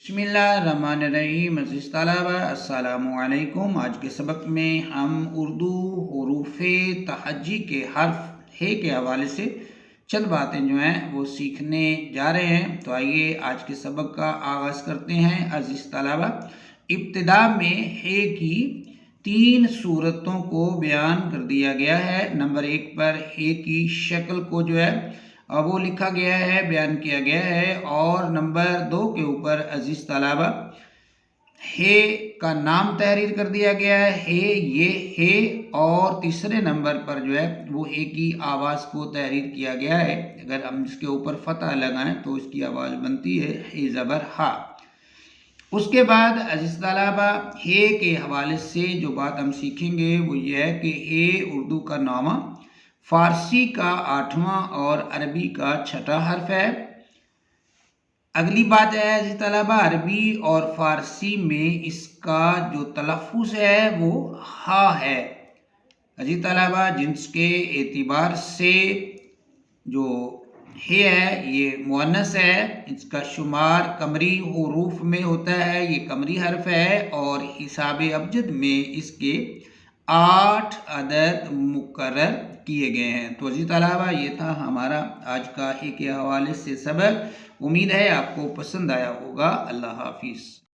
बिस्मिल्लाहिर्रहमानिर्रहीम। अज़ीज़ तलबा अस्सलामु अलैकुम। आज के सबक में हम उर्दू हुरूफ़ तहज्जी के हर्फ हे के हवाले से चंद बातें जो हैं वो सीखने जा रहे हैं। तो आइए आज के सबक का आगाज़ करते हैं। अज़ीज़ तलबा, इब्तिदा में हे की 3 सूरतों को बयान कर दिया गया है। नंबर 1 पर हे की शक्ल को जो है वो लिखा गया है, बयान किया गया है। और नंबर 2 के ऊपर अजीज़ तलबा हे का नाम तहरीर कर दिया गया है, हे, ये, हे। और तीसरे नंबर पर जो है वो हे की आवाज़ को तहरीर किया गया है। अगर हम इसके ऊपर फतह लगाएं तो इसकी आवाज़ बनती है हे ज़बर हा। उसके बाद अजीज़ तलबा हे के हवाले से जो बात हम सीखेंगे वो ये है कि हे उर्दू का नामा, फ़ारसी का 8वां और अरबी का 6ठा हर्फ है। अगली बात है अजीज़ तलबा, अरबी और फ़ारसी में इसका जो तलफ़्फ़ुज़ है वो हा है। अजीज़ तलबा, जिनके एतबार से जो हे है ये मुअन्नस है, इसका शुमार कमरी हुरूफ में होता है, ये कमरी हर्फ है। और हिसाब अबजद में इसके 8 अदद मुकर्रर किए गए हैं। तो अज़ीज़ तलबा, ये था हमारा आज का हे के हवाले से सबक। उम्मीद है आपको पसंद आया होगा। अल्लाह हाफिज़।